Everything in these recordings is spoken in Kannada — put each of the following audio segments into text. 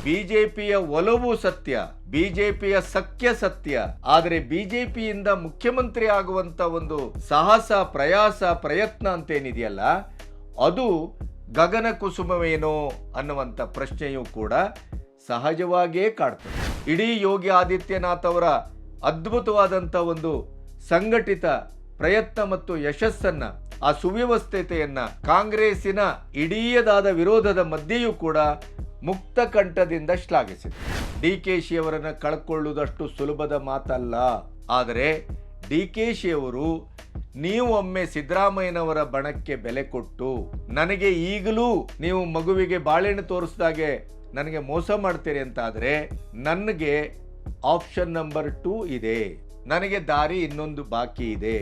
ಬಿಜೆಪಿಯ ಒಲವು ಸತ್ಯ, ಬಿಜೆಪಿಯ ಸಖ್ಯ ಸತ್ಯ. ಆದರೆ ಬಿಜೆಪಿಯಿಂದ ಮುಖ್ಯಮಂತ್ರಿ ಆಗುವಂತ ಒಂದು ಸಾಹಸ, ಪ್ರಯಾಸ, ಪ್ರಯತ್ನ ಅಂತೇನಿದೆಯಲ್ಲ, ಅದು ಗಗನ ಕುಸುಮವೇನೋ ಅನ್ನುವಂಥ ಪ್ರಶ್ನೆಯೂ ಕೂಡ ಸಹಜವಾಗಿಯೇ ಕಾಡ್ತದೆ. ಇಡೀ ಯೋಗಿ ಆದಿತ್ಯನಾಥ್ ಅವರ ಅದ್ಭುತವಾದಂಥ ಒಂದು ಸಂಘಟಿತ ಪ್ರಯತ್ನ ಮತ್ತು ಯಶಸ್ಸನ್ನ, ಆ ಸುವ್ಯವಸ್ಥತೆಯನ್ನ ಕಾಂಗ್ರೆಸ್ಸಿನ ಇಡೀದಾದ ವಿರೋಧದ ಮಧ್ಯೆಯೂ ಕೂಡ ಮುಕ್ತ ಕಂಠದಿಂದ ಶ್ಲಾಘಿಸಿದೆ. ಡಿಕೆಶಿ ಅವರನ್ನು ಕಳ್ಕೊಳ್ಳುವುದಷ್ಟು ಸುಲಭದ ಮಾತಲ್ಲ. ಆದರೆ ಡಿಕೆಶಿ ಅವರು, ನೀವು ಒಮ್ಮೆ ಸಿದ್ದರಾಮಯ್ಯನವರ ಬಣಕ್ಕೆ ಬೆಲೆ ಕೊಟ್ಟು ನನಗೆ ಈಗಲೂ ನೀವು ಮಗುವಿಗೆ ಬಾಳೆಹಣ್ಣು ತೋರಿಸಿದಾಗೆ ನನಗೆ ಮೋಸ ಮಾಡ್ತೀರಿ ಅಂತಾದರೆ, ನನಗೆ ಆಪ್ಷನ್ ನಂಬರ್ 2 ಇದೆ, ನನಗೆ ದಾರಿ ಇನ್ನೊಂದು ಬಾಕಿ ಇದೆ.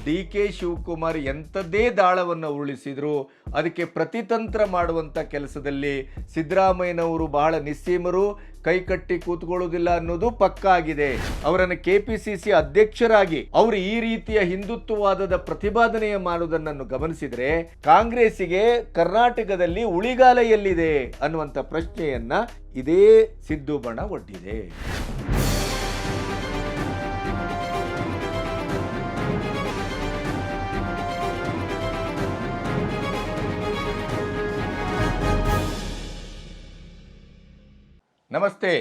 ಡಿ ಕೆ ಶಿವಕುಮಾರ್ ಎಂಥದ್ದೇ ದಾಳವನ್ನು ಉರುಳಿಸಿದ್ರು ಅದಕ್ಕೆ ಪ್ರತಿತಂತ್ರ ಮಾಡುವಂಥ ಕೆಲಸದಲ್ಲಿ ಸಿದ್ದರಾಮಯ್ಯನವರು ಬಹಳ ನಿಸ್ಸೀಮರು, ಕೈಕಟ್ಟಿ ಕೂತ್ಕೊಳ್ಳುವುದಿಲ್ಲ ಅನ್ನೋದು ಪಕ್ಕಾ ಆಗಿದೆ. ಅವರನ್ನು ಕೆಪಿಸಿಸಿ ಅಧ್ಯಕ್ಷರಾಗಿ ಅವರು ಈ ರೀತಿಯ ಹಿಂದುತ್ವವಾದದ ಪ್ರತಿಪಾದನೆಯ ಮಾಡುವುದನ್ನು ಗಮನಿಸಿದರೆ ಕಾಂಗ್ರೆಸ್ಸಿಗೆ ಕರ್ನಾಟಕದಲ್ಲಿ ಉಳಿಗಾಲ ಎಲ್ಲಿದೆ ಅನ್ನುವಂಥ ಪ್ರಶ್ನೆಯನ್ನ ಇದೇ ಸಿದ್ದು ಬಣ ಒಡ್ಡಿದೆ. ನಮಸ್ತೆ,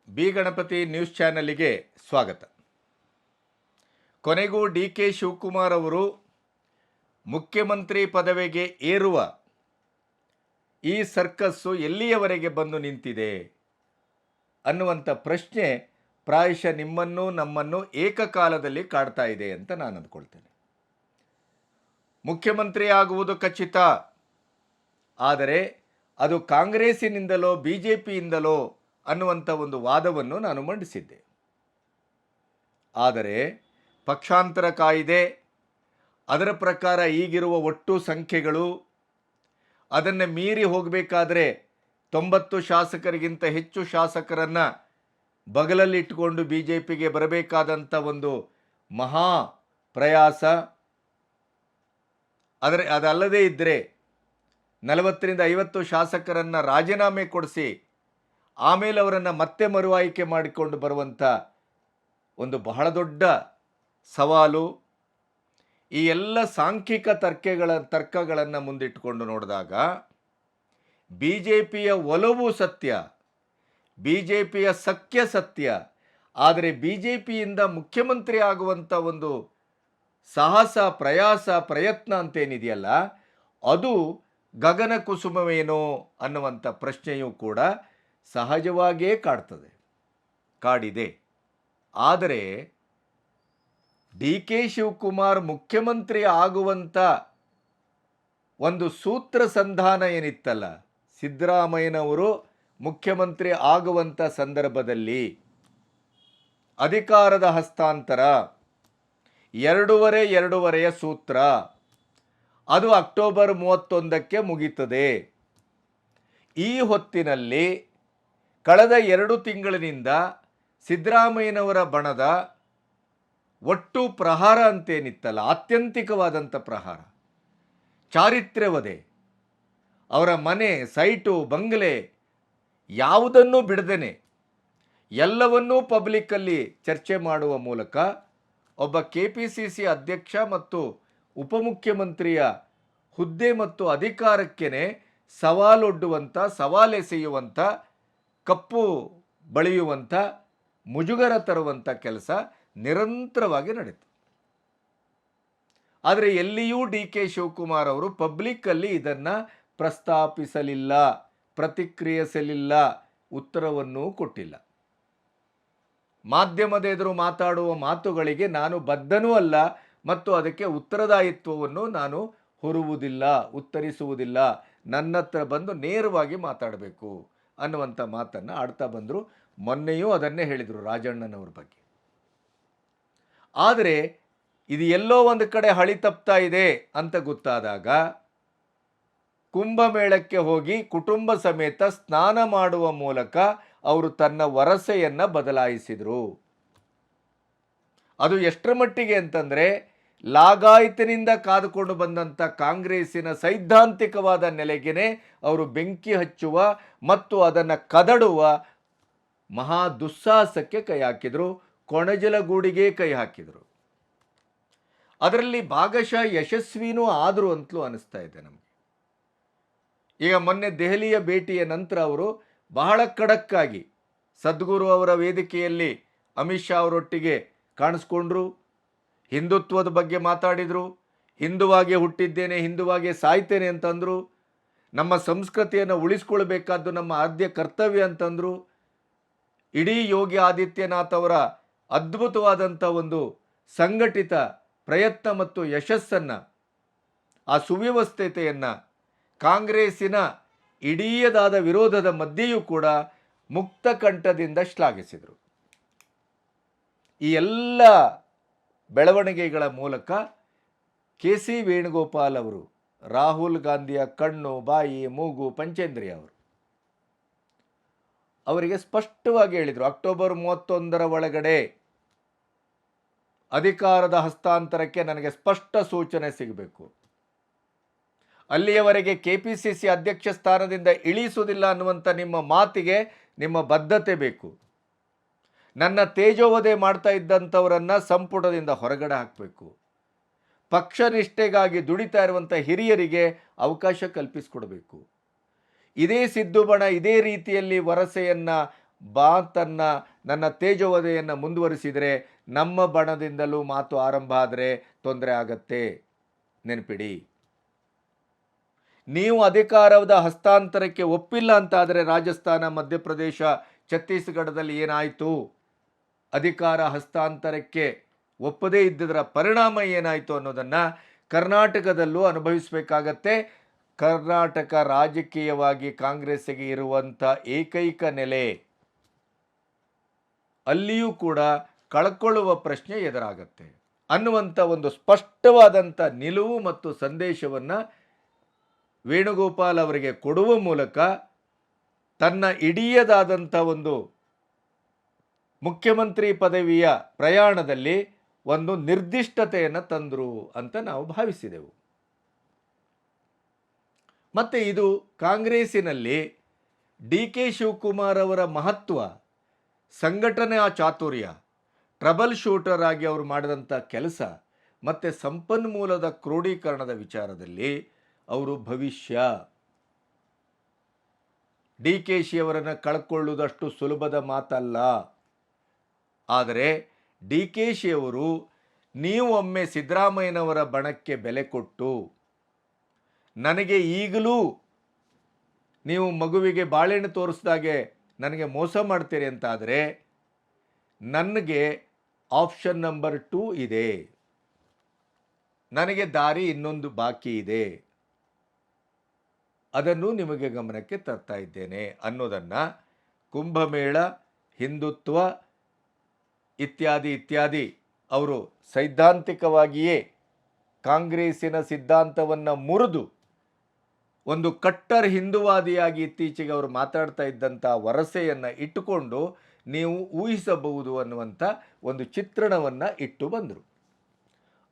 ಬಿ ಗಣಪತಿ ನ್ಯೂಸ್ ಚಾನಲ್ಗೆ ಸ್ವಾಗತ. ಕೊನೆಗೂ ಡಿ ಕೆ ಶಿವಕುಮಾರ್ ಅವರು ಮುಖ್ಯಮಂತ್ರಿ ಪದವಿಗೆ ಏರುವ ಈ ಸರ್ಕಸ್ಸು ಎಲ್ಲಿಯವರೆಗೆ ಬಂದು ನಿಂತಿದೆ ಅನ್ನುವಂಥ ಪ್ರಶ್ನೆ ಪ್ರಾಯಶಃ ನಿಮ್ಮನ್ನು ನಮ್ಮನ್ನು ಏಕಕಾಲದಲ್ಲಿ ಕಾಡ್ತಾ ಇದೆ ಅಂತ ನಾನು ಅಂದ್ಕೊಳ್ತೇನೆ. ಮುಖ್ಯಮಂತ್ರಿ ಆಗುವುದು ಖಚಿತ, ಆದರೆ ಅದು ಕಾಂಗ್ರೆಸ್ಸಿನಿಂದಲೋ ಬಿ ಜೆ ಪಿಯಿಂದಲೋ ಅನ್ನುವಂಥ ಒಂದು ವಾದವನ್ನು ನಾನು ಮಂಡಿಸಿದ್ದೆ. ಆದರೆ ಪಕ್ಷಾಂತರ ಕಾಯಿದೆ, ಅದರ ಪ್ರಕಾರ ಈಗಿರುವ ಒಟ್ಟು ಸಂಖ್ಯೆಗಳು, ಅದನ್ನು ಮೀರಿ ಹೋಗಬೇಕಾದ್ರೆ 90 ಶಾಸಕರಿಗಿಂತ ಹೆಚ್ಚು ಶಾಸಕರನ್ನು ಬಗಲಲ್ಲಿಟ್ಟುಕೊಂಡು ಬಿ ಜೆ ಪಿಗೆ ಬರಬೇಕಾದಂಥ ಒಂದು ಮಹಾ ಪ್ರಯಾಸ. ಅದಲ್ಲದೇ ಇದ್ದರೆ 40ರಿಂದ 50 ಶಾಸಕರನ್ನು ರಾಜೀನಾಮೆ ಕೊಡಿಸಿ ಆಮೇಲೆ ಅವರನ್ನು ಮತ್ತೆ ಮರು ಆಯ್ಕೆ ಮಾಡಿಕೊಂಡು ಬರುವಂಥ ಒಂದು ಬಹಳ ದೊಡ್ಡ ಸವಾಲು. ಈ ಎಲ್ಲ ಸಾಂಖ್ಯಿಕ ತರ್ಕಗಳನ್ನು ಮುಂದಿಟ್ಟುಕೊಂಡು ನೋಡಿದಾಗ ಬಿ ಜೆ ಪಿಯ ಒಲವು ಸತ್ಯ, ಬಿ ಜೆ ಪಿಯ ಸಖ್ಯ ಸತ್ಯ. ಆದರೆ ಬಿ ಜೆ ಪಿಯಿಂದ ಮುಖ್ಯಮಂತ್ರಿ ಆಗುವಂಥ ಒಂದು ಸಾಹಸ, ಪ್ರಯಾಸ, ಪ್ರಯತ್ನ ಅಂತೇನಿದೆಯಲ್ಲ, ಅದು ಗಗನ ಕುಸುಮವೇನೋ ಅನ್ನುವಂಥ ಪ್ರಶ್ನೆಯೂ ಕೂಡ ಸಹಜವಾಗಿಯೇ ಕಾಡಿದೆ. ಆದರೆ ಡಿ ಕೆ ಶಿವಕುಮಾರ್ ಮುಖ್ಯಮಂತ್ರಿ ಆಗುವಂಥ ಒಂದು ಸೂತ್ರ ಸಂಧಾನ ಏನಿತ್ತಲ್ಲ, ಸಿದ್ದರಾಮಯ್ಯನವರು ಮುಖ್ಯಮಂತ್ರಿ ಆಗುವಂಥ ಸಂದರ್ಭದಲ್ಲಿ ಅಧಿಕಾರದ ಹಸ್ತಾಂತರ 2.5 ಸೂತ್ರ, ಅದು ಅಕ್ಟೋಬರ್ 31ಕ್ಕೆ ಮುಗೀತದೆ. ಈ ಹೊತ್ತಿನಲ್ಲಿ ಕಳೆದ 2 ತಿಂಗಳಿನಿಂದ ಸಿದ್ದರಾಮಯ್ಯನವರ ಬಣದ ಒಟ್ಟು ಪ್ರಹಾರ ಅಂತೇನಿತ್ತಲ್ಲ, ಆತ್ಯಂತಿಕವಾದಂಥ ಪ್ರಹಾರ, ಚಾರಿತ್ರ್ಯವಧೆ, ಅವರ ಮನೆ, ಸೈಟು, ಬಂಗಲೆ ಯಾವುದನ್ನೂ ಬಿಡದೇನೆ ಎಲ್ಲವನ್ನೂ ಪಬ್ಲಿಕ್ಕಲ್ಲಿ ಚರ್ಚೆ ಮಾಡುವ ಮೂಲಕ ಒಬ್ಬ ಕೆಪಿಸಿಸಿ ಅಧ್ಯಕ್ಷ ಮತ್ತು ಉಪಮುಖ್ಯಮಂತ್ರಿಯ ಹುದ್ದೆ ಮತ್ತು ಅಧಿಕಾರಕ್ಕೇ ಸವಾಲೊಡ್ಡುವಂಥ, ಸವಾಲೆಸೆಯುವಂಥ, ಕಪ್ಪು ಬಳಿಯುವಂಥ, ಮುಜುಗರ ತರುವಂಥ ಕೆಲಸ ನಿರಂತರವಾಗಿ ನಡೀತು. ಆದರೆ ಎಲ್ಲಿಯೂ ಡಿ ಕೆ ಶಿವಕುಮಾರ್ ಅವರು ಪಬ್ಲಿಕ್ಕಲ್ಲಿ ಇದನ್ನು ಪ್ರಸ್ತಾಪಿಸಲಿಲ್ಲ, ಪ್ರತಿಕ್ರಿಯಿಸಲಿಲ್ಲ, ಉತ್ತರವನ್ನೂ ಕೊಟ್ಟಿಲ್ಲ. ಮಾಧ್ಯಮದ ಎದುರು ಮಾತಾಡುವ ಮಾತುಗಳಿಗೆ ನಾನು ಬದ್ಧನೂ ಅಲ್ಲ ಮತ್ತು ಅದಕ್ಕೆ ಉತ್ತರದಾಯಿತ್ವವನ್ನು ನಾನು ಹೊರುವುದಿಲ್ಲ, ಉತ್ತರಿಸುವುದಿಲ್ಲ. ನನ್ನ ಹತ್ರ ಬಂದು ನೇರವಾಗಿ ಮಾತಾಡಬೇಕು ಅನ್ನುವಂಥ ಮಾತನ್ನು ಆಡ್ತಾ ಬಂದರು. ಮೊನ್ನೆಯೂ ಅದನ್ನೇ ಹೇಳಿದರು ರಾಜಣ್ಣನವ್ರ ಬಗ್ಗೆ. ಆದರೆ ಇದು ಎಲ್ಲೋ ಒಂದು ಕಡೆ ಹಳಿ ತಪ್ತಾ ಇದೆ ಅಂತ ಗೊತ್ತಾದಾಗ ಕುಂಭಮೇಳಕ್ಕೆ ಹೋಗಿ ಕುಟುಂಬ ಸಮೇತ ಸ್ನಾನ ಮಾಡುವ ಮೂಲಕ ಅವರು ತನ್ನ ವರಸೆಯನ್ನು ಬದಲಾಯಿಸಿದರು. ಅದು ಎಷ್ಟರ ಮಟ್ಟಿಗೆ ಅಂತಂದರೆ ಲಾಗಾಯತಿನಿಂದ ಕಾದುಕೊಂಡು ಬಂದಂಥ ಕಾಂಗ್ರೆಸ್ಸಿನ ಸೈದ್ಧಾಂತಿಕವಾದ ನೆಲೆಗೆನೆ ಅವರು ಬೆಂಕಿ ಹಚ್ಚುವ ಮತ್ತು ಅದನ್ನು ಕದಡುವ ಮಹಾ ದುಸ್ಸಾಹಸಕ್ಕೆ ಕೈ ಹಾಕಿದರು. ಕೊಣಜಲಗೂಡಿಗೆ ಕೈ ಹಾಕಿದರು. ಅದರಲ್ಲಿ ಭಾಗಶಃ ಯಶಸ್ವಿನೂ ಆದರು ಅಂತಲೂ ಅನಿಸ್ತಾ ಇದೆ ನಮಗೆ. ಈಗ ಮೊನ್ನೆ ದೆಹಲಿಯ ಭೇಟಿಯ ನಂತರ ಅವರು ಬಹಳ ಖಡಕ್ಕಾಗಿ ಸದ್ಗುರು ಅವರ ವೇದಿಕೆಯಲ್ಲಿ ಅಮಿತ್ ಶಾ ಅವರೊಟ್ಟಿಗೆ ಕಾಣಿಸ್ಕೊಂಡ್ರು. ಹಿಂದುತ್ವದ ಬಗ್ಗೆ ಮಾತಾಡಿದರು. ಹಿಂದುವಾಗಿ ಹುಟ್ಟಿದ್ದೇನೆ, ಹಿಂದುವಾಗಿ ಸಾಯ್ತೇನೆ ಅಂತಂದರು. ನಮ್ಮ ಸಂಸ್ಕೃತಿಯನ್ನು ಉಳಿಸ್ಕೊಳ್ಬೇಕಾದ್ದು ನಮ್ಮ ಆದ್ಯ ಕರ್ತವ್ಯ ಅಂತಂದರು. ಇಡೀ ಯೋಗಿ ಆದಿತ್ಯನಾಥ್ ಅವರ ಅದ್ಭುತವಾದಂಥ ಒಂದು ಸಂಘಟಿತ ಪ್ರಯತ್ನ ಮತ್ತು ಯಶಸ್ಸನ್ನು, ಆ ಸುವ್ಯವಸ್ಥತೆಯನ್ನು ಕಾಂಗ್ರೆಸ್ಸಿನ ಇಡೀದಾದ ವಿರೋಧದ ಮಧ್ಯೆಯೂ ಕೂಡ ಮುಕ್ತ ಕಂಠದಿಂದ ಶ್ಲಾಘಿಸಿದರು. ಈ ಎಲ್ಲ ಬೆಳವಣಿಗೆಗಳ ಮೂಲಕ ಕೆ.ಸಿ. ವೇಣುಗೋಪಾಲ್ ಅವರು ರಾಹುಲ್ ಗಾಂಧಿಯ ಕಣ್ಣು, ಬಾಯಿ, ಮೂಗು, ಪಂಚೇಂದ್ರಿಯ ಅವರು ಅವರಿಗೆ ಸ್ಪಷ್ಟವಾಗಿ ಹೇಳಿದರು, ಅಕ್ಟೋಬರ್ 31ರ ಒಳಗಡೆ ಅಧಿಕಾರದ ಹಸ್ತಾಂತರಕ್ಕೆ ನನಗೆ ಸ್ಪಷ್ಟ ಸೂಚನೆ ಸಿಗಬೇಕು. ಅಲ್ಲಿಯವರೆಗೆ KPCC ಅಧ್ಯಕ್ಷ ಸ್ಥಾನದಿಂದ ಇಳಿಸುವುದಿಲ್ಲ ಅನ್ನುವಂಥ ನಿಮ್ಮ ಮಾತಿಗೆ ನಿಮ್ಮ ಬದ್ಧತೆ ಬೇಕು. ನನ್ನ ತೇಜೋವಧೆ ಮಾಡ್ತಾ ಇದ್ದಂಥವರನ್ನು ಸಂಪುಟದಿಂದ ಹೊರಗಡೆ ಹಾಕಬೇಕು. ಪಕ್ಷ ನಿಷ್ಠೆಗಾಗಿ ದುಡಿತಾ ಇರುವಂಥ ಹಿರಿಯರಿಗೆ ಅವಕಾಶ ಕಲ್ಪಿಸಿಕೊಡಬೇಕು. ಇದೇ ಸಿದ್ದುಬಣ ಇದೇ ರೀತಿಯಲ್ಲಿ ವರಸೆಯನ್ನು ಮಾತನ್ನು ನನ್ನ ತೇಜೋವಧೆಯನ್ನು ಮುಂದುವರಿಸಿದರೆ ನಮ್ಮ ಬಣದಿಂದಲೂ ಮಾತು ಆರಂಭ ಆದರೆ ತೊಂದರೆ ಆಗತ್ತೆ. ನೆನಪಿಡಿ, ನೀವು ಅಧಿಕಾರದ ಹಸ್ತಾಂತರಕ್ಕೆ ಒಪ್ಪಿಲ್ಲ ಅಂತಾದರೆ ರಾಜಸ್ಥಾನ, ಮಧ್ಯಪ್ರದೇಶ, ಛತ್ತೀಸ್ಗಢದಲ್ಲಿ ಏನಾಯಿತು, ಅಧಿಕಾರ ಹಸ್ತಾಂತರಕ್ಕೆ ಒಪ್ಪದೇ ಇದ್ದದರ ಪರಿಣಾಮ ಏನಾಯಿತು ಅನ್ನೋದನ್ನು ಕರ್ನಾಟಕದಲ್ಲೂ ಅನುಭವಿಸಬೇಕಾಗತ್ತೆ. ಕರ್ನಾಟಕ ರಾಜಕೀಯವಾಗಿ ಕಾಂಗ್ರೆಸ್ಸಿಗೆ ಇರುವಂಥ ಏಕೈಕ ನೆಲೆ, ಅಲ್ಲಿಯೂ ಕೂಡ ಕಳ್ಕೊಳ್ಳುವ ಪ್ರಶ್ನೆ ಎದುರಾಗತ್ತೆ ಅನ್ನುವಂಥ ಒಂದು ಸ್ಪಷ್ಟವಾದಂಥ ನಿಲುವು ಮತ್ತು ಸಂದೇಶವನ್ನು ವೇಣುಗೋಪಾಲ್ ಅವರಿಗೆ ಕೊಡುವ ಮೂಲಕ ತನ್ನ ಇಡೀದಾದಂಥ ಒಂದು ಮುಖ್ಯಮಂತ್ರಿ ಪದವಿಯ ಪ್ರಯಾಣದಲ್ಲಿ ಒಂದು ನಿರ್ದಿಷ್ಟತೆಯನ್ನು ತಂದರು ಅಂತ ನಾವು ಭಾವಿಸಿದೆವು. ಮತ್ತು ಇದು ಕಾಂಗ್ರೆಸ್ಸಿನಲ್ಲಿ DK ಶಿವಕುಮಾರ್ ಅವರ ಮಹತ್ವ, ಸಂಘಟನೆಯ ಚಾತುರ್ಯ, ಟ್ರಬಲ್ ಶೂಟರ್ ಆಗಿ ಅವರು ಮಾಡಿದಂಥ ಕೆಲಸ ಮತ್ತು ಸಂಪನ್ಮೂಲದ ಕ್ರೋಢೀಕರಣದ ವಿಚಾರದಲ್ಲಿ ಅವರು ಭವಿಷ್ಯ. DKಶಿ ಅವರನ್ನು ಕಳ್ಕೊಳ್ಳುವುದಷ್ಟು ಸುಲಭದ ಮಾತಲ್ಲ. ಆದರೆ DKಶಿ ಅವರು ನೀವು ಒಮ್ಮೆ ಸಿದ್ದರಾಮಯ್ಯನವರ ಬಣಕ್ಕೆ ಬೆಲೆ ಕೊಟ್ಟು ನನಗೆ ಈಗಲೂ ನೀವು ಮಗುವಿಗೆ ಬಾಳೆಹಣ್ಣು ತೋರಿಸಿದಾಗೆ ನನಗೆ ಮೋಸ ಮಾಡ್ತೀರಿ ಅಂತಾದರೆ ನನಗೆ ಆಪ್ಷನ್ ನಂಬರ್ 2 ಇದೆ, ನನಗೆ ದಾರಿ ಇನ್ನೊಂದು ಬಾಕಿ ಇದೆ, ಅದನ್ನು ನಿಮಗೆ ಗಮನಕ್ಕೆ ತರ್ತಾ ಇದ್ದೇನೆ ಅನ್ನೋದನ್ನು ಕುಂಭಮೇಳ, ಹಿಂದುತ್ವ ಇತ್ಯಾದಿ ಇತ್ಯಾದಿ ಅವರು ಸೈದ್ಧಾಂತಿಕವಾಗಿಯೇ ಕಾಂಗ್ರೆಸ್ಸಿನ ಸಿದ್ಧಾಂತವನ್ನು ಮುರಿದು ಒಂದು ಕಟ್ಟರ್ ಹಿಂದುವಾದಿಯಾಗಿ ಇತ್ತೀಚೆಗೆ ಅವರು ಮಾತಾಡ್ತಾ ಇದ್ದಂಥ ವರಸೆಯನ್ನು ಇಟ್ಟುಕೊಂಡು ನೀವು ಊಹಿಸಬಹುದು ಅನ್ನುವಂಥ ಒಂದು ಚಿತ್ರಣವನ್ನು ಇಟ್ಟು ಬಂದರು.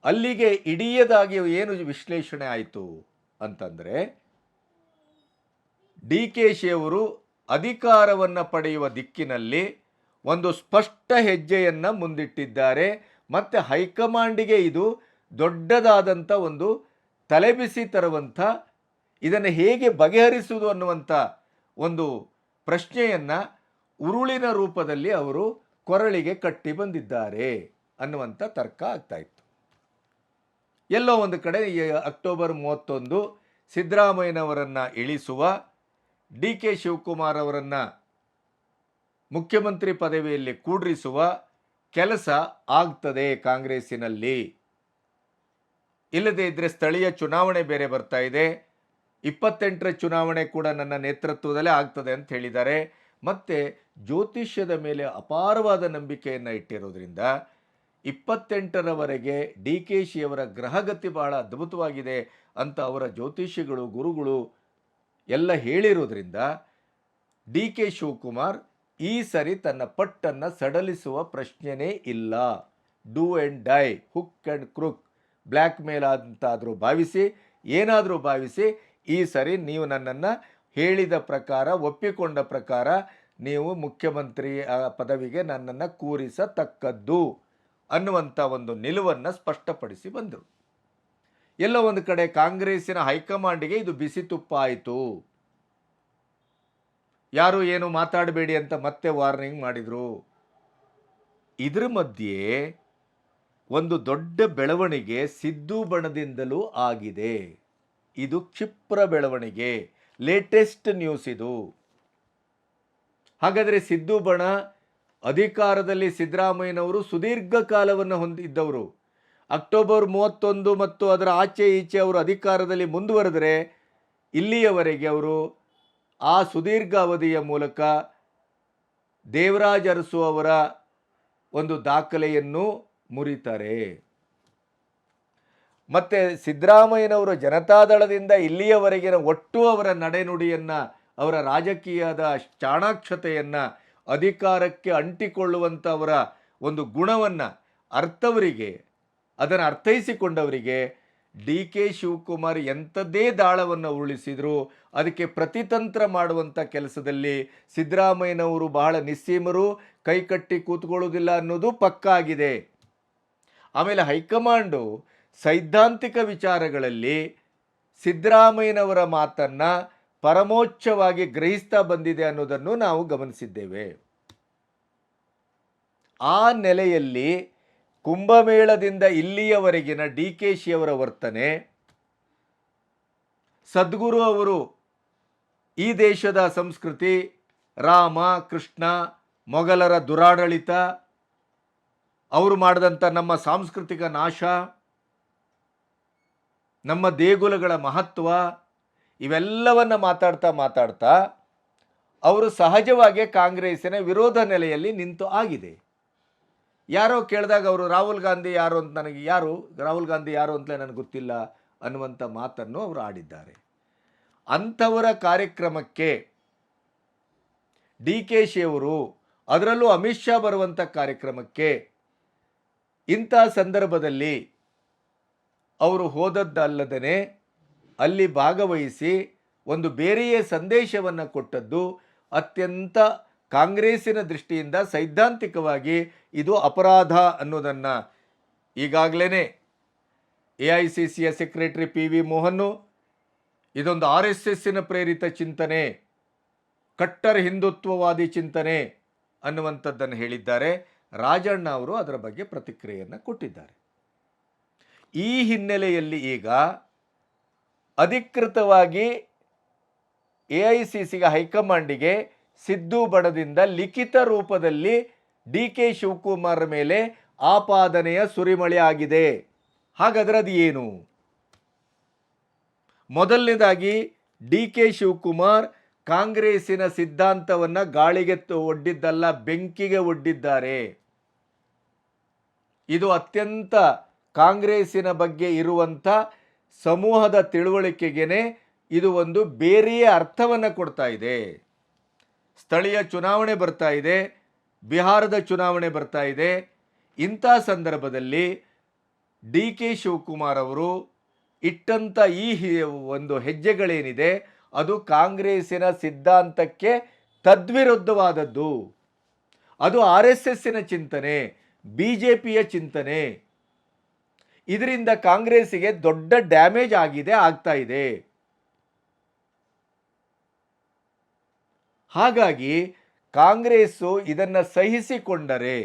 ಅಲ್ಲಿಗೆ ಇಡೀದಾಗಿ ಏನು ವಿಶ್ಲೇಷಣೆ ಆಯಿತು ಅಂತಂದರೆ, DKಶಿ ಅವರು ಅಧಿಕಾರವನ್ನು ಪಡೆಯುವ ದಿಕ್ಕಿನಲ್ಲಿ ಒಂದು ಸ್ಪಷ್ಟ ಹೆಜ್ಜೆಯನ್ನು ಮುಂದಿಟ್ಟಿದ್ದಾರೆ ಮತ್ತು ಹೈಕಮಾಂಡಿಗೆ ಇದು ದೊಡ್ಡದಾದಂಥ ಒಂದು ತಲೆಬಿಸಿ ತರುವಂಥ, ಇದನ್ನು ಹೇಗೆ ಬಗೆಹರಿಸುವುದು ಅನ್ನುವಂಥ ಒಂದು ಪ್ರಶ್ನೆಯನ್ನು ಉರುಳಿನ ರೂಪದಲ್ಲಿ ಅವರು ಕೊರಳಿಗೆ ಕಟ್ಟಿ ಬಂದಿದ್ದಾರೆ ಅನ್ನುವಂಥ ತರ್ಕ ಆಗ್ತಾ ಇತ್ತು. ಎಲ್ಲೋ ಒಂದು ಕಡೆ ಅಕ್ಟೋಬರ್ 31 ಸಿದ್ದರಾಮಯ್ಯನವರನ್ನು ಇಳಿಸುವ, DK ಶಿವಕುಮಾರ್ ಅವರನ್ನು ಮುಖ್ಯಮಂತ್ರಿ ಪದವಿಯಲ್ಲಿ ಕೂಡ್ರಿಸುವ ಕೆಲಸ ಆಗ್ತದೆ ಕಾಂಗ್ರೆಸ್ಸಿನಲ್ಲಿ. ಇಲ್ಲದೇ ಇದ್ದರೆ ಸ್ಥಳೀಯ ಚುನಾವಣೆ ಬೇರೆ ಬರ್ತಾ ಇದೆ, 28ರ ಚುನಾವಣೆ ಕೂಡ ನನ್ನ ನೇತೃತ್ವದಲ್ಲೇ ಆಗ್ತದೆ ಅಂತ ಹೇಳಿದ್ದಾರೆ. ಮತ್ತು ಜ್ಯೋತಿಷ್ಯದ ಮೇಲೆ ಅಪಾರವಾದ ನಂಬಿಕೆಯನ್ನು ಇಟ್ಟಿರೋದ್ರಿಂದ 28ರವರೆಗೆ DKಶಿಯವರ ಗ್ರಹಗತಿ ಬಹಳ ಅದ್ಭುತವಾಗಿದೆ ಅಂತ ಅವರ ಜ್ಯೋತಿಷಿಗಳು, ಗುರುಗಳು ಎಲ್ಲ ಹೇಳಿರೋದ್ರಿಂದ DK ಶಿವಕುಮಾರ್ ಈ ಸರಿ ತನ್ನ ಪಟ್ಟನ್ನು ಸಡಲಿಸುವ ಪ್ರಶ್ನೆಯೇ ಇಲ್ಲ. Do and die, hook and crook, blackmail ಅಂತಾದರೂ ಭಾವಿಸಿ, ಏನಾದರೂ ಭಾವಿಸಿ, ಈ ಸರಿ ನೀವು ನನ್ನನ್ನು ಹೇಳಿದ ಪ್ರಕಾರ, ಒಪ್ಪಿಕೊಂಡ ಪ್ರಕಾರ ನೀವು ಮುಖ್ಯಮಂತ್ರಿ ಪದವಿಗೆ ನನ್ನನ್ನು ಕೂರಿಸತಕ್ಕದ್ದು ಅನ್ನುವಂಥ ಒಂದು ನಿಲುವನ್ನು ಸ್ಪಷ್ಟಪಡಿಸಿ ಬಂದರು. ಎಲ್ಲ ಒಂದು ಕಡೆ ಕಾಂಗ್ರೆಸ್ಸಿನ ಹೈಕಮಾಂಡಿಗೆ ಇದು ಬಿಸಿ ತುಪ್ಪ ಆಯಿತು. ಯಾರು ಏನು ಮಾತಾಡಬೇಡಿ ಅಂತ ಮತ್ತೆ ವಾರ್ನಿಂಗ್ ಮಾಡಿದರು. ಇದರ ಮಧ್ಯೆ ಒಂದು ದೊಡ್ಡ ಬೆಳವಣಿಗೆ ಸಿದ್ದು ಬಣದಿಂದಲೂ ಆಗಿದೆ. ಇದು ಕ್ಷಿಪ್ರ ಬೆಳವಣಿಗೆ, ಲೇಟೆಸ್ಟ್ ನ್ಯೂಸ್ ಇದು. ಹಾಗಾದರೆ ಸಿದ್ದು ಬಣ ಅಧಿಕಾರದಲ್ಲಿ ಸಿದ್ದರಾಮಯ್ಯನವರು ಸುದೀರ್ಘ ಕಾಲವನ್ನು ಹೊಂದಿದ್ದವರು. ಅಕ್ಟೋಬರ್ 31 ಮತ್ತು ಅದರ ಆಚೆ ಈಚೆ ಅವರು ಅಧಿಕಾರದಲ್ಲಿ ಮುಂದುವರೆದರೆ ಇಲ್ಲಿಯವರೆಗೆ ಅವರು ಆ ಸುದೀರ್ಘ ಅವಧಿಯ ಮೂಲಕ ದೇವರಾಜ ಅರಸು ಅವರ ಒಂದು ದಾಖಲೆಯನ್ನು ಮುರಿತಾರೆ. ಮತ್ತು ಸಿದ್ದರಾಮಯ್ಯನವರು ಜನತಾದಳದಿಂದ ಇಲ್ಲಿಯವರೆಗಿನ ಒಟ್ಟು ಅವರ ನಡೆನುಡಿಯನ್ನು, ಅವರ ರಾಜಕೀಯದ ಚಾಣಾಕ್ಷತೆಯನ್ನು, ಅಧಿಕಾರಕ್ಕೆ ಅಂಟಿಕೊಳ್ಳುವಂಥ ಅವರ ಒಂದು ಗುಣವನ್ನು ಅದನ್ನು ಅರ್ಥೈಸಿಕೊಂಡವರಿಗೆ ಡಿ ಕೆ ಶಿವಕುಮಾರ್ ಎಂಥದ್ದೇ ದಾಳವನ್ನು ಉರುಳಿಸಿದ್ರು ಅದಕ್ಕೆ ಪ್ರತಿತಂತ್ರ ಮಾಡುವಂಥ ಕೆಲಸದಲ್ಲಿ ಸಿದ್ದರಾಮಯ್ಯನವರು ಬಹಳ ನಿಸ್ಸೀಮರು, ಕೈಕಟ್ಟಿ ಕೂತ್ಕೊಳ್ಳೋದಿಲ್ಲ ಅನ್ನೋದು ಪಕ್ಕಾ ಆಗಿದೆ. ಆಮೇಲೆ ಹೈಕಮಾಂಡು ಸೈದ್ಧಾಂತಿಕ ವಿಚಾರಗಳಲ್ಲಿ ಸಿದ್ದರಾಮಯ್ಯನವರ ಮಾತನ್ನು ಪರಮೋಚ್ಚವಾಗಿ ಗ್ರಹಿಸ್ತಾ ಬಂದಿದೆ ಅನ್ನೋದನ್ನು ನಾವು ಗಮನಿಸಿದ್ದೇವೆ. ಆ ನೆಲೆಯಲ್ಲಿ ಕುಂಭಮೇಳದಿಂದ ಇಲ್ಲಿಯವರೆಗಿನ ಡಿ ಕೆ ಶಿಯವರ ವರ್ತನೆ, ಸದ್ಗುರು ಅವರು ಈ ದೇಶದ ಸಂಸ್ಕೃತಿ, ರಾಮ ಕೃಷ್ಣ ಮೊಘಲರ ದುರಾಡಳಿತ, ಅವರು ಮಾಡಿದಂಥ ನಮ್ಮ ಸಾಂಸ್ಕೃತಿಕ ನಾಶ, ನಮ್ಮ ದೇಗುಲಗಳ ಮಹತ್ವ, ಇವೆಲ್ಲವನ್ನು ಮಾತಾಡ್ತಾ ಅವರು ಸಹಜವಾಗಿ ಕಾಂಗ್ರೆಸ್ಸಿನ ವಿರೋಧ ನೆಲೆಯಲ್ಲಿ ನಿಂತು ಆಗಿದೆ. ಯಾರೋ ಕೇಳಿದಾಗ ಅವರು ರಾಹುಲ್ ಗಾಂಧಿ ಯಾರು ಅಂತ ರಾಹುಲ್ ಗಾಂಧಿ ಯಾರು ಅಂತಲೇ ನನಗೆ ಗೊತ್ತಿಲ್ಲ ಅನ್ನುವಂಥ ಮಾತನ್ನು ಅವರು ಆಡಿದ್ದಾರೆ. ಅಂಥವರ ಕಾರ್ಯಕ್ರಮಕ್ಕೆ ಡಿ ಕೆ ಶಿಯವರು, ಅದರಲ್ಲೂ ಅಮಿತ್ ಶಾ ಬರುವಂಥ ಕಾರ್ಯಕ್ರಮಕ್ಕೆ ಇಂಥ ಸಂದರ್ಭದಲ್ಲಿ ಅವರು ಹೋದದ್ದಲ್ಲದೇ ಅಲ್ಲಿ ಭಾಗವಹಿಸಿ ಒಂದು ಬೇರೆಯೇ ಸಂದೇಶವನ್ನು ಕೊಟ್ಟದ್ದು ಅತ್ಯಂತ ಕಾಂಗ್ರೆಸ್ಸಿನ ದೃಷ್ಟಿಯಿಂದ ಸೈದ್ಧಾಂತಿಕವಾಗಿ ಇದು ಅಪರಾಧ ಅನ್ನೋದನ್ನು ಈಗಾಗಲೇ AICCಯ ಸೆಕ್ರೆಟರಿ PV ಮೋಹನ್ ಇದೊಂದು RSSನ ಪ್ರೇರಿತ ಚಿಂತನೆ, ಕಟ್ಟರ್ ಹಿಂದುತ್ವವಾದಿ ಚಿಂತನೆ ಅನ್ನುವಂಥದ್ದನ್ನು ಹೇಳಿದ್ದಾರೆ. ರಾಜಣ್ಣ ಅವರು ಅದರ ಬಗ್ಗೆ ಪ್ರತಿಕ್ರಿಯೆಯನ್ನು ಕೊಟ್ಟಿದ್ದಾರೆ. ಈ ಹಿನ್ನೆಲೆಯಲ್ಲಿ ಈಗ ಅಧಿಕೃತವಾಗಿ AICCಗೆ ಹೈಕಮಾಂಡಿಗೆ ಸಿದ್ದು ಬಣದಿಂದ ಲಿಖಿತ ರೂಪದಲ್ಲಿ ಡಿ ಕೆ ಶಿವಕುಮಾರ್ ಮೇಲೆ ಆಪಾದನೆಯ ಸುರಿಮಳೆ ಆಗಿದೆ. ಹಾಗಾದರೆ ಅದು ಏನು? ಮೊದಲನೇದಾಗಿ ಡಿ ಕೆ ಶಿವಕುಮಾರ್ ಕಾಂಗ್ರೆಸ್ಸಿನ ಸಿದ್ಧಾಂತವನ್ನು ಗಾಳಿಗೆ ಒಡ್ಡಿದ್ದಲ್ಲ, ಬೆಂಕಿಗೆ ಒಡ್ಡಿದ್ದಾರೆ. ಇದು ಅತ್ಯಂತ ಕಾಂಗ್ರೆಸ್ಸಿನ ಬಗ್ಗೆ ಇರುವಂಥ ಸಮೂಹದ ತಿಳುವಳಿಕೆಗೆ ಇದು ಒಂದು ಬೇರೆಯೇ ಅರ್ಥವನ್ನು ಕೊಡ್ತಾ ಇದೆ. ಸ್ಥಳೀಯ ಚುನಾವಣೆ ಬರ್ತಾ ಇದೆ, ಬಿಹಾರದ ಚುನಾವಣೆ ಬರ್ತಾ ಇದೆ. ಇಂಥ ಸಂದರ್ಭದಲ್ಲಿ ಡಿ ಕೆ ಶಿವಕುಮಾರ್ ಅವರು ಇಟ್ಟಂಥ ಈ ಒಂದು ಹೆಜ್ಜೆಗಳೇನಿದೆ ಅದು ಕಾಂಗ್ರೆಸ್ಸಿನ ಸಿದ್ಧಾಂತಕ್ಕೆ ತದ್ವಿರುದ್ಧವಾದದ್ದು. ಅದು RSSನ ಚಿಂತನೆ, BJPಯ ಚಿಂತನೆ. ಇದರಿಂದ ಕಾಂಗ್ರೆಸ್ಸಿಗೆ ದೊಡ್ಡ ಡ್ಯಾಮೇಜ್ ಆಗ್ತಾ ಇದೆ. ಹಾಗಾಗಿ ಕಾಂಗ್ರೆಸ್ಸು ಇದನ್ನು ಸಹಿಸಿಕೊಂಡರೆ,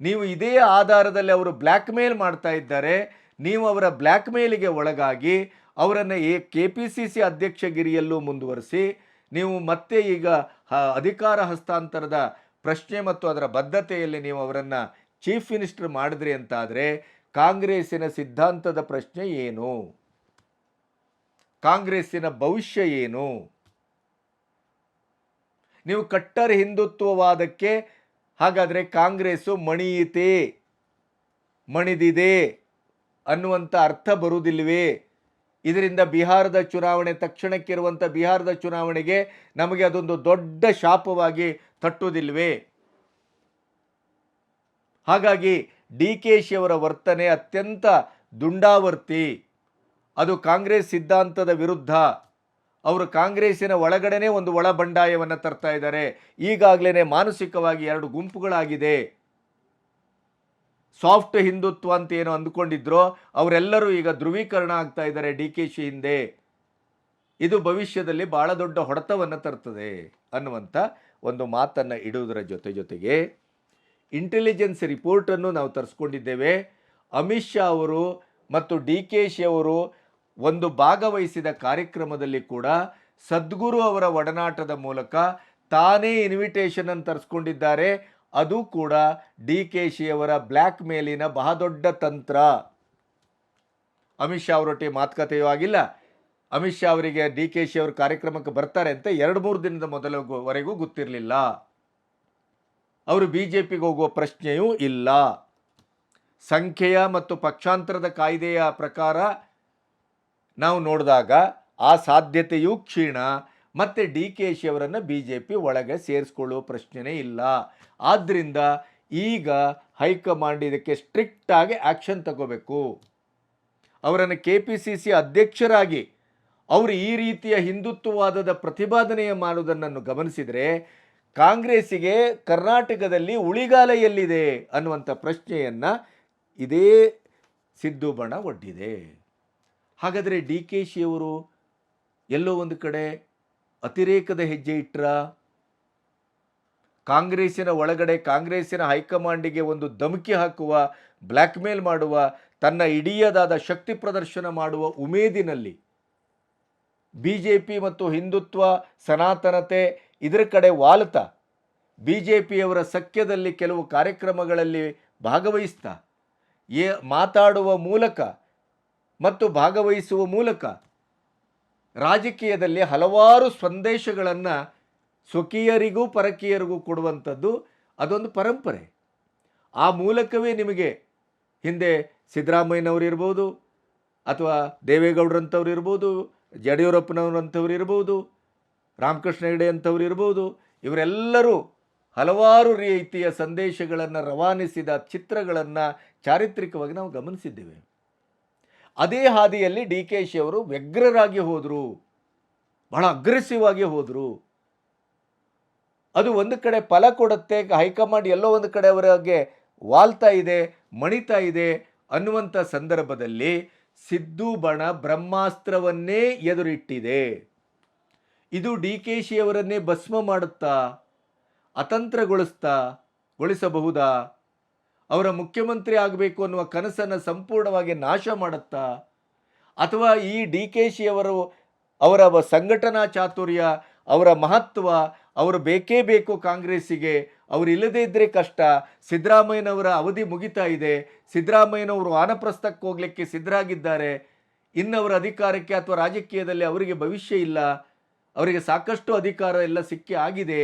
ನೀವು ಇದೇ ಆಧಾರದಲ್ಲಿ ಅವರು ಬ್ಲ್ಯಾಕ್ ಮೇಲ್ ಮಾಡ್ತಾ ಇದ್ದಾರೆ, ನೀವು ಅವರ ಬ್ಲ್ಯಾಕ್ ಮೇಲಿಗೆ ಒಳಗಾಗಿ ಅವರನ್ನು KPCC ಅಧ್ಯಕ್ಷಗಿರಿಯಲ್ಲೂ ಮುಂದುವರಿಸಿ ನೀವು ಮತ್ತೆ ಈಗ ಅಧಿಕಾರ ಹಸ್ತಾಂತರದ ಪ್ರಶ್ನೆ ಮತ್ತು ಅದರ ಬದ್ಧತೆಯಲ್ಲಿ ನೀವು ಅವರನ್ನು ಚೀಫ್ ಮಿನಿಸ್ಟರ್ ಮಾಡಿದ್ರಿ ಅಂತಾದರೆ ಕಾಂಗ್ರೆಸ್ಸಿನ ಸಿದ್ಧಾಂತದ ಪ್ರಶ್ನೆ ಏನು? ಕಾಂಗ್ರೆಸ್ಸಿನ ಭವಿಷ್ಯ ಏನು? ನೀವು ಕಟ್ಟರ್ ಹಿಂದುತ್ವವಾದಕ್ಕೆ ಹಾಗಾದರೆ ಕಾಂಗ್ರೆಸ್ಸು ಮಣಿದಿದೆ ಅನ್ನುವಂಥ ಅರ್ಥ ಬರುವುದಿಲ್ಲವೇ? ಇದರಿಂದ ಬಿಹಾರದ ಚುನಾವಣೆ, ತಕ್ಷಣಕ್ಕಿರುವಂಥ ಬಿಹಾರದ ಚುನಾವಣೆಗೆ ನಮಗೆ ಅದೊಂದು ದೊಡ್ಡ ಶಾಪವಾಗಿ ತಟ್ಟುವುದಿಲ್ವೇ? ಹಾಗಾಗಿ ಡಿ ಕೆ ಶಿಯವರ ವರ್ತನೆ ಅತ್ಯಂತ ದುಂಡಾವರ್ತಿ, ಅದು ಕಾಂಗ್ರೆಸ್ ಸಿದ್ಧಾಂತದ ವಿರುದ್ಧ. ಅವರು ಕಾಂಗ್ರೆಸ್ಸಿನ ಒಳಗಡೆನೇ ಒಂದು ಒಳ ಬಂಡಾಯವನ್ನು ತರ್ತಾ ಇದ್ದಾರೆ. ಈಗಾಗಲೇ ಮಾನಸಿಕವಾಗಿ 2 ಗುಂಪುಗಳಾಗಿದೆ. ಸಾಫ್ಟ್ ಹಿಂದುತ್ವ ಅಂತ ಏನು ಅಂದುಕೊಂಡಿದ್ರೋ ಅವರೆಲ್ಲರೂ ಈಗ ಧ್ರುವೀಕರಣ ಆಗ್ತಾ ಇದ್ದಾರೆ ಡಿ ಕೆ ಶಿ ಹಿಂದೆ. ಇದು ಭವಿಷ್ಯದಲ್ಲಿ ಬಹಳ ದೊಡ್ಡ ಹೊಡೆತವನ್ನು ತರ್ತದೆ ಅನ್ನುವಂಥ ಒಂದು ಮಾತನ್ನು ಇಡುವುದರ ಜೊತೆಗೆ ಇಂಟೆಲಿಜೆನ್ಸ್ ರಿಪೋರ್ಟನ್ನು ನಾವು ತರಿಸ್ಕೊಂಡಿದ್ದೇವೆ. ಅಮಿತ್ ಶಾ ಅವರು ಮತ್ತು ಡಿ ಕೆ ಶಿ ಅವರು ಒಂದು ಭಾಗವಹಿಸಿದ ಕಾರ್ಯಕ್ರಮದಲ್ಲಿ ಕೂಡ ಸದ್ಗುರು ಅವರ ಒಡನಾಟದ ಮೂಲಕ ತಾನೇ ಇನ್ವಿಟೇಷನ್ ಅನ್ನು ತರಿಸ್ಕೊಂಡಿದ್ದಾರೆ. ಅದು ಕೂಡ ಡಿ ಕೆ ಶಿ ಅವರ ಬ್ಲ್ಯಾಕ್ ಮೇಲಿನ ಬಹುದೊಡ್ಡ ತಂತ್ರ. ಅಮಿತ್ ಶಾ ಅವರೊಟ್ಟಿಗೆ ಮಾತುಕತೆಯೂ ಆಗಿಲ್ಲ. ಅಮಿತ್ ಶಾ ಅವರಿಗೆ ಡಿ ಕೆ ಶಿ ಅವರು ಕಾರ್ಯಕ್ರಮಕ್ಕೆ ಬರ್ತಾರೆ ಅಂತ 2-3 ದಿನದ ಮೊದಲವರೆಗೂ ಗೊತ್ತಿರಲಿಲ್ಲ. ಅವರು ಬಿಜೆಪಿಗೆ ಹೋಗುವ ಪ್ರಶ್ನೆಯೂ ಇಲ್ಲ. ಸಂಖ್ಯೆಯ ಮತ್ತು ಪಕ್ಷಾಂತರದ ಕಾಯ್ದೆಯ ಪ್ರಕಾರ ನಾವು ನೋಡಿದಾಗ ಆ ಸಾಧ್ಯತೆಯೂ ಕ್ಷೀಣ. ಮತ್ತು ಡಿ ಕೆ ಶಿ ಅವರನ್ನು ಬಿಜೆಪಿ ಒಳಗೆ ಸೇರಿಸ್ಕೊಳ್ಳುವ ಪ್ರಶ್ನೆಯೇ ಇಲ್ಲ. ಆದ್ದರಿಂದ ಈಗ ಹೈಕಮಾಂಡ್ ಇದಕ್ಕೆ ಸ್ಟ್ರಿಕ್ಟಾಗಿ ಆ್ಯಕ್ಷನ್ ತಗೋಬೇಕು. ಅವರನ್ನು KPCC ಅಧ್ಯಕ್ಷರಾಗಿ ಅವರು ಈ ರೀತಿಯ ಹಿಂದುತ್ವವಾದದ ಪ್ರತಿಪಾದನೆಯ ಮಾಡುವುದನ್ನು ಗಮನಿಸಿದರೆ ಕಾಂಗ್ರೆಸ್ಸಿಗೆ ಕರ್ನಾಟಕದಲ್ಲಿ ಉಳಿಗಾಲ ಎಲ್ಲಿದೆ ಅನ್ನುವಂಥ ಪ್ರಶ್ನೆಯನ್ನು ಇದೇ ಸಿದ್ದು ಬಣ ಒಡ್ಡಿದೆ. ಹಾಗಾದರೆ ಡಿ ಕೆ ಶಿ ಅವರು ಎಲ್ಲೋ ಒಂದು ಕಡೆ ಅತಿರೇಕದ ಹೆಜ್ಜೆ ಇಟ್ಟರ? ಕಾಂಗ್ರೆಸ್ಸಿನ ಒಳಗಡೆ ಕಾಂಗ್ರೆಸ್ಸಿನ ಹೈಕಮಾಂಡಿಗೆ ಒಂದು ಧಮಕಿ ಹಾಕುವ, ಬ್ಲ್ಯಾಕ್ ಮೇಲ್ ಮಾಡುವ, ತನ್ನ ಇಡಿಯದಾದ ಶಕ್ತಿ ಪ್ರದರ್ಶನ ಮಾಡುವ ಉಮೇದಿನಲ್ಲಿ ಬಿಜೆಪಿ ಮತ್ತು ಹಿಂದುತ್ವ ಸನಾತನತೆ ಇದರ ಕಡೆ ವಾಲುತ್ತಾ ಬಿಜೆಪಿಯವರ ಸಖ್ಯದಲ್ಲಿ ಕೆಲವು ಕಾರ್ಯಕ್ರಮಗಳಲ್ಲಿ ಭಾಗವಹಿಸ್ತಾ ಮಾತಾಡುವ ಮೂಲಕ ಮತ್ತು ಭಾಗವಹಿಸುವ ಮೂಲಕ ರಾಜಕೀಯದಲ್ಲಿ ಹಲವಾರು ಸಂದೇಶಗಳನ್ನು ಸ್ವಕೀಯರಿಗೂ ಪರಕೀಯರಿಗೂ ಕೊಡುವಂಥದ್ದು ಅದೊಂದು ಪರಂಪರೆ. ಆ ಮೂಲಕವೇ ನಿಮಗೆ ಹಿಂದೆ ಸಿದ್ದರಾಮಯ್ಯನವರು ಇರ್ಬೋದು, ಅಥವಾ ದೇವೇಗೌಡರಂಥವ್ರು ಇರ್ಬೋದು, ಯಡಿಯೂರಪ್ಪನವರಂಥವ್ರು ಇರ್ಬೋದು, ರಾಮಕೃಷ್ಣ ಹೆಗಡೆ ಅಂಥವ್ರು ಇರ್ಬೋದು, ಇವರೆಲ್ಲರೂ ಹಲವಾರು ರೀತಿಯ ಸಂದೇಶಗಳನ್ನು ರವಾನಿಸಿದ ಚಿತ್ರಗಳನ್ನು ಚಾರಿತ್ರಿಕವಾಗಿ ನಾವು ಗಮನಿಸಿದ್ದೇವೆ. ಅದೇ ಹಾದಿಯಲ್ಲಿ ಡಿ ಕೆ ಶಿ ಅವರು ವ್ಯಗ್ರರಾಗಿ ಹೋದರು, ಬಹಳ ಅಗ್ರೆಸಿವ್ ಆಗಿ ಹೋದರು. ಅದು ಒಂದು ಕಡೆ ಫಲ ಕೊಡುತ್ತೆ. ಹೈಕಮಾಂಡ್ ಎಲ್ಲೋ ಒಂದು ಕಡೆ ಅವರಿಗೆ ವಾಲ್ತಾ ಇದೆ, ಮಣಿತಾ ಇದೆ ಅನ್ನುವಂಥ ಸಂದರ್ಭದಲ್ಲಿ ಸಿದ್ದು ಬಣ ಬ್ರಹ್ಮಾಸ್ತ್ರವನ್ನೇ ಎದುರಿಟ್ಟಿದೆ. ಇದು ಡಿ ಕೆ ಶಿ ಅವರನ್ನೇ ಭಸ್ಮ ಮಾಡುತ್ತಾ, ಗೊಳಿಸಬಹುದಾ? ಅವರ ಮುಖ್ಯಮಂತ್ರಿ ಆಗಬೇಕು ಅನ್ನುವ ಕನಸನ್ನು ಸಂಪೂರ್ಣವಾಗಿ ನಾಶ ಮಾಡುತ್ತಾ? ಅಥವಾ ಈ ಡಿ ಕೆ ಶಿ ಅವರ ಸಂಘಟನಾ ಚಾತುರ್ಯ, ಅವರ ಮಹತ್ವ, ಅವರು ಬೇಕೇ ಬೇಕು ಕಾಂಗ್ರೆಸ್ಸಿಗೆ, ಅವರು ಇಲ್ಲದೇ ಇದ್ದರೆ ಕಷ್ಟ, ಸಿದ್ದರಾಮಯ್ಯನವರ ಅವಧಿ ಮುಗಿತಾ ಇದೆ, ಸಿದ್ದರಾಮಯ್ಯನವರು ವಾನಪ್ರಸ್ಥಕ್ಕೆ ಹೋಗಲಿಕ್ಕೆ ಸಿದ್ಧರಾಗಿದ್ದಾರೆ, ಇನ್ನವರ ಅಧಿಕಾರಕ್ಕೆ ಅಥವಾ ರಾಜಕೀಯದಲ್ಲಿ ಅವರಿಗೆ ಭವಿಷ್ಯ ಇಲ್ಲ, ಅವರಿಗೆ ಸಾಕಷ್ಟು ಅಧಿಕಾರ ಎಲ್ಲ ಸಿಕ್ಕಿ ಆಗಿದೆ,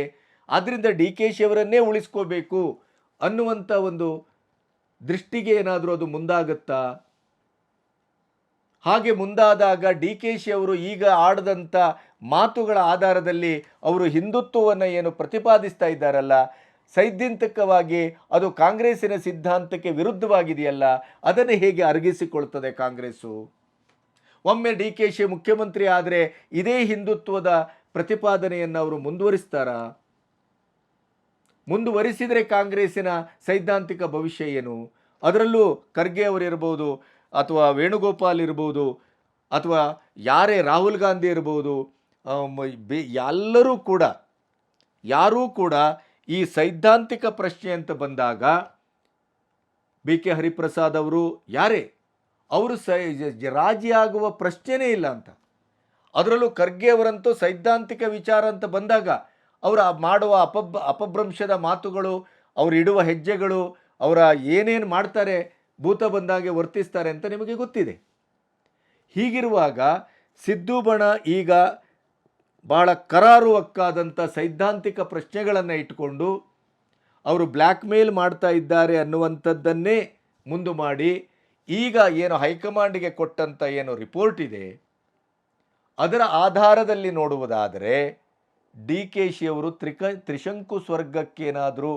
ಆದ್ದರಿಂದ ಡಿ ಕೆ ಶಿ ಅವರನ್ನೇ ಉಳಿಸ್ಕೋಬೇಕು ಅನ್ನುವಂಥ ಒಂದು ದೃಷ್ಟಿಗೆ ಏನಾದರೂ ಅದು ಮುಂದಾಗುತ್ತಾ? ಹಾಗೆ ಮುಂದಾದಾಗ ಡಿ ಕೆ ಶಿ ಅವರು ಈಗ ಆಡಿದಂಥ ಮಾತುಗಳ ಆಧಾರದಲ್ಲಿ ಅವರು ಹಿಂದುತ್ವವನ್ನು ಏನು ಪ್ರತಿಪಾದಿಸ್ತಾ ಇದ್ದಾರಲ್ಲ, ಸೈದ್ಧಾಂತಿಕವಾಗಿ ಅದು ಕಾಂಗ್ರೆಸ್ಸಿನ ಸಿದ್ಧಾಂತಕ್ಕೆ ವಿರುದ್ಧವಾಗಿದೆಯಲ್ಲ, ಅದನ್ನು ಹೇಗೆ ಅರಗಿಸಿಕೊಳ್ತದೆ ಕಾಂಗ್ರೆಸ್ಸು? ಒಮ್ಮೆ ಡಿ ಕೆ ಶಿ ಮುಖ್ಯಮಂತ್ರಿ ಆದರೆ ಇದೇ ಹಿಂದುತ್ವದ ಪ್ರತಿಪಾದನೆಯನ್ನು ಅವರು ಮುಂದುವರಿಸ್ತಾರಾ? ಮುಂದುವರಿಸಿದರೆ ಕಾಂಗ್ರೆಸ್ಸಿನ ಸೈದ್ಧಾಂತಿಕ ಭವಿಷ್ಯ ಏನು? ಅದರಲ್ಲೂ ಖರ್ಗೆ ಅವರಿರ್ಬೋದು, ಅಥವಾ ವೇಣುಗೋಪಾಲ್ ಇರ್ಬೋದು, ಅಥವಾ ಯಾರೇ ರಾಹುಲ್ ಗಾಂಧಿ ಇರ್ಬೋದು, ಯಾರೂ ಕೂಡ ಈ ಸೈದ್ಧಾಂತಿಕ ಪ್ರಶ್ನೆ ಅಂತ ಬಂದಾಗ ಬಿ ಕೆ ಹರಿಪ್ರಸಾದ್ ಅವರು ಅವರು ರಾಜಿಯಾಗುವ ಪ್ರಶ್ನೆನೇ ಇಲ್ಲ ಅಂತ. ಅದರಲ್ಲೂ ಖರ್ಗೆ ಅವರಂತೂ ಸೈದ್ಧಾಂತಿಕ ವಿಚಾರ ಅಂತ ಬಂದಾಗ ಅವರ ಮಾಡುವ ಅಪಭ್ರಂಶದ ಮಾತುಗಳು, ಅವರು ಇಡುವ ಹೆಜ್ಜೆಗಳು, ಅವರ ಏನೇನು ಮಾಡ್ತಾರೆ, ಭೂತ ಬಂದಾಗೆ ವರ್ತಿಸ್ತಾರೆ ಅಂತ ನಿಮಗೆ ಗೊತ್ತಿದೆ. ಹೀಗಿರುವಾಗ ಸಿದ್ದು ಬಣ ಈಗ ಬಹಳ ಕರಾರುವಕ್ಕಾದಂಥ ಸೈದ್ಧಾಂತಿಕ ಪ್ರಶ್ನೆಗಳನ್ನು ಇಟ್ಟುಕೊಂಡು ಅವರು ಬ್ಲ್ಯಾಕ್ ಮೇಲ್ ಮಾಡ್ತಾ ಇದ್ದಾರೆ ಅನ್ನುವಂಥದ್ದನ್ನೇ ಮುಂದು ಮಾಡಿ ಈಗ ಏನು ಹೈಕಮಾಂಡಿಗೆ ಕೊಟ್ಟಂಥ ಏನು ರಿಪೋರ್ಟ್ ಇದೆ ಅದರ ಆಧಾರದಲ್ಲಿ ನೋಡುವುದಾದರೆ ಡಿ ಕೆ ಶಿ ಅವರು ತ್ರಿಶಂಕು ಸ್ವರ್ಗಕ್ಕೇನಾದರೂ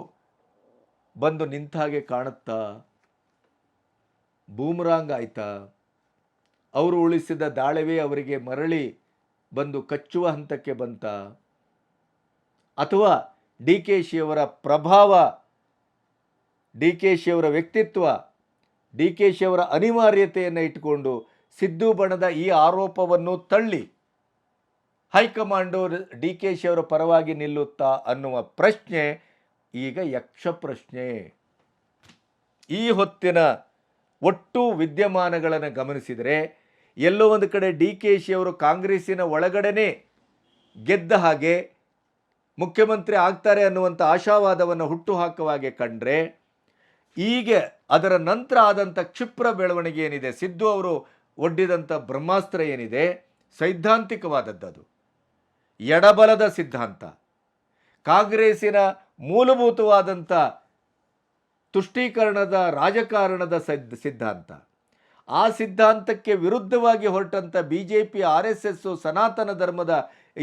ಬಂದು ನಿಂತ ಹಾಗೆ ಕಾಣುತ್ತಾ? ಬೂಮರಾಂಗ್ ಆಯ್ತಾ? ಅವರು ಉಳಿಸಿದ ದಾಳವೇ ಅವರಿಗೆ ಮರಳಿ ಬಂದು ಕಚ್ಚುವ ಹಂತಕ್ಕೆ ಬಂತ? ಅಥವಾ ಡಿ ಕೆ ಶಿಯವರ ಪ್ರಭಾವ, ಡಿ ಕೆ ಶಿಯವರ ವ್ಯಕ್ತಿತ್ವ, ಡಿ ಕೆ ಶಿಯವರ ಅನಿವಾರ್ಯತೆಯನ್ನು ಇಟ್ಟುಕೊಂಡು ಸಿದ್ದು ಬಣದ ಈ ಆರೋಪವನ್ನು ತಳ್ಳಿ ಹೈಕಮಾಂಡು ಡಿ ಕೆ ಶಿಯವರ ಪರವಾಗಿ ನಿಲ್ಲುತ್ತಾ ಅನ್ನುವ ಪ್ರಶ್ನೆ ಈಗ ಯಕ್ಷ ಪ್ರಶ್ನೆ. ಈ ಹೊತ್ತಿನ ಒಟ್ಟು ವಿದ್ಯಮಾನಗಳನ್ನು ಗಮನಿಸಿದರೆ ಎಲ್ಲೋ ಒಂದು ಕಡೆ ಡಿ ಕೆ ಶಿಯವರು ಕಾಂಗ್ರೆಸ್ಸಿನ ಒಳಗಡೆನೇ ಗೆದ್ದ ಹಾಗೆ ಮುಖ್ಯಮಂತ್ರಿ ಆಗ್ತಾರೆ ಅನ್ನುವಂಥ ಆಶಾವಾದವನ್ನು ಹುಟ್ಟುಹಾಕುವ ಹಾಗೆ ಕಂಡ್ರೆ, ಈಗ ಅದರ ನಂತರ ಆದಂಥ ಕ್ಷಿಪ್ರ ಬೆಳವಣಿಗೆ ಏನಿದೆ, ಸಿದ್ದು ಅವರು ಒಡ್ಡಿದಂಥ ಬ್ರಹ್ಮಾಸ್ತ್ರ ಏನಿದೆ, ಸೈದ್ಧಾಂತಿಕವಾದದ್ದು, ಎಡಬಲದ ಸಿದ್ಧಾಂತ, ಕಾಂಗ್ರೆಸ್ಸಿನ ಮೂಲಭೂತವಾದಂಥ ತುಷ್ಟೀಕರಣದ ರಾಜಕಾರಣದ ಸಿದ್ಧಾಂತ, ಆ ಸಿದ್ಧಾಂತಕ್ಕೆ ವಿರುದ್ಧವಾಗಿ ಹೊರಟಂಥ B J P, R S S, ಸನಾತನ ಧರ್ಮದ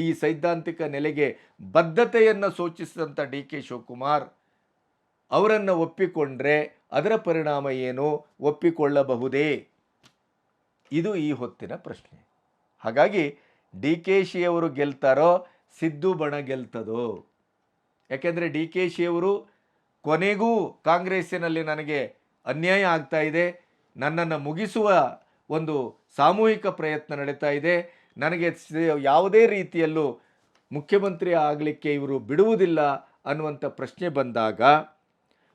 ಈ ಸೈದ್ಧಾಂತಿಕ ನೆಲೆಗೆ ಬದ್ಧತೆಯನ್ನು ಸೂಚಿಸಿದಂಥ ಡಿ ಕೆ ಶಿವಕುಮಾರ್ ಅವರನ್ನು ಒಪ್ಪಿಕೊಂಡ್ರೆ ಅದರ ಪರಿಣಾಮ ಏನು, ಒಪ್ಪಿಕೊಳ್ಳಬಹುದೇ? ಇದು ಈ ಹೊತ್ತಿನ ಪ್ರಶ್ನೆ. ಹಾಗಾಗಿ ಡಿ ಕೆ ಶಿಯವರು ಗೆಲ್ತಾರೋ ಸಿದ್ದು ಬಣ ಗೆಲ್ತದೋ? ಯಾಕೆಂದರೆ ಡಿ ಕೆ ಶಿಯವರು ಕೊನೆಗೂ ಕಾಂಗ್ರೆಸ್ಸಿನಲ್ಲಿ ನನಗೆ ಅನ್ಯಾಯ ಆಗ್ತಾ ಇದೆ, ನನ್ನನ್ನು ಮುಗಿಸುವ ಒಂದು ಸಾಮೂಹಿಕ ಪ್ರಯತ್ನ ನಡೀತಾ ಇದೆ, ನನಗೆ ಯಾವುದೇ ರೀತಿಯಲ್ಲೂ ಮುಖ್ಯಮಂತ್ರಿ ಆಗಲಿಕ್ಕೆ ಇವರು ಬಿಡುವುದಿಲ್ಲ ಅನ್ನುವಂಥ ಪ್ರಶ್ನೆ ಬಂದಾಗ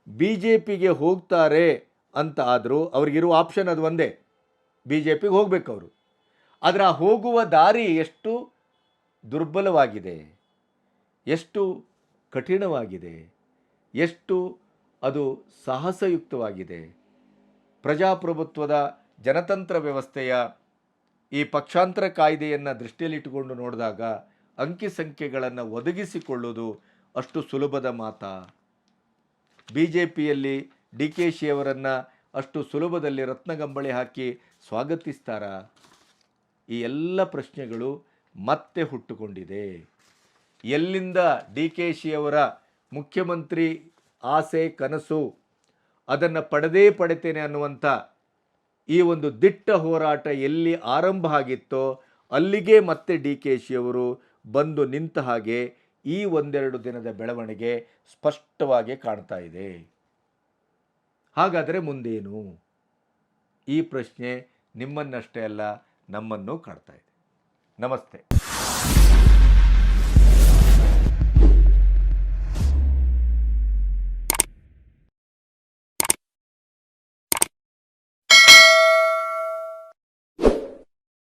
ಬಿ ಜೆ ಪಿಗೆ ಹೋಗ್ತಾರೆ ಅಂತ ಆದರೂ ಅವ್ರಿಗಿರುವ ಆಪ್ಷನ್ ಅದು ಒಂದೇ, ಬಿ ಜೆ ಪಿಗೆ ಹೋಗಬೇಕು ಅವರು. ಆದರೆ ಆ ಹೋಗುವ ದಾರಿ ಎಷ್ಟು ದುರ್ಬಲವಾಗಿದೆ, ಎಷ್ಟು ಕಠಿಣವಾಗಿದೆ, ಎಷ್ಟು ಅದು ಸಾಹಸಯುಕ್ತವಾಗಿದೆ. ಪ್ರಜಾಪ್ರಭುತ್ವದ ಜನತಂತ್ರ ವ್ಯವಸ್ಥೆಯ ಈ ಪಕ್ಷಾಂತರ ಕಾಯ್ದೆಯನ್ನು ದೃಷ್ಟಿಯಲ್ಲಿಟ್ಟುಕೊಂಡು ನೋಡಿದಾಗ ಅಂಕಿ ಸಂಖ್ಯೆಗಳನ್ನು ಒದಗಿಸಿಕೊಳ್ಳುವುದು ಅಷ್ಟು ಸುಲಭದ ಮಾತಾ? ಬಿ ಜೆ ಪಿಯಲ್ಲಿ ಡಿ ಕೆ ಶಿಯವರನ್ನು ಅಷ್ಟು ಸುಲಭದಲ್ಲಿ ರತ್ನಗಂಬಳಿ ಹಾಕಿ ಸ್ವಾಗತಿಸ್ತಾರಾ? ಈ ಎಲ್ಲ ಪ್ರಶ್ನೆಗಳು ಮತ್ತೆ ಹುಟ್ಟುಕೊಂಡಿದೆ. ಎಲ್ಲಿಂದ ಡಿ ಕೆ ಶಿಯವರ ಮುಖ್ಯಮಂತ್ರಿ ಆಸೆ, ಕನಸು, ಅದನ್ನು ಪಡೆದೇ ಪಡಿತೇನೆ ಅನ್ನುವಂಥ ಈ ಒಂದು ದಿಟ್ಟ ಹೋರಾಟ ಎಲ್ಲಿ ಆರಂಭ ಆಗಿತ್ತೋ ಅಲ್ಲಿಗೆ ಮತ್ತೆ ಡಿ ಕೆ ಶಿಯವರು ಬಂದು ನಿಂತ ಹಾಗೆ ಈ ಒಂದೆರಡು ದಿನದ ಬೆಳವಣಿಗೆ ಸ್ಪಷ್ಟವಾಗಿ ಕಾಣ್ತಾ ಇದೆ. ಹಾಗಾದರೆ ಮುಂದೇನು? ಈ ಪ್ರಶ್ನೆ ನಿಮ್ಮನ್ನಷ್ಟೇ ಅಲ್ಲ, ನಮ್ಮನ್ನು ಕಾಡ್ತಾ ಇದೆ. ನಮಸ್ತೆ.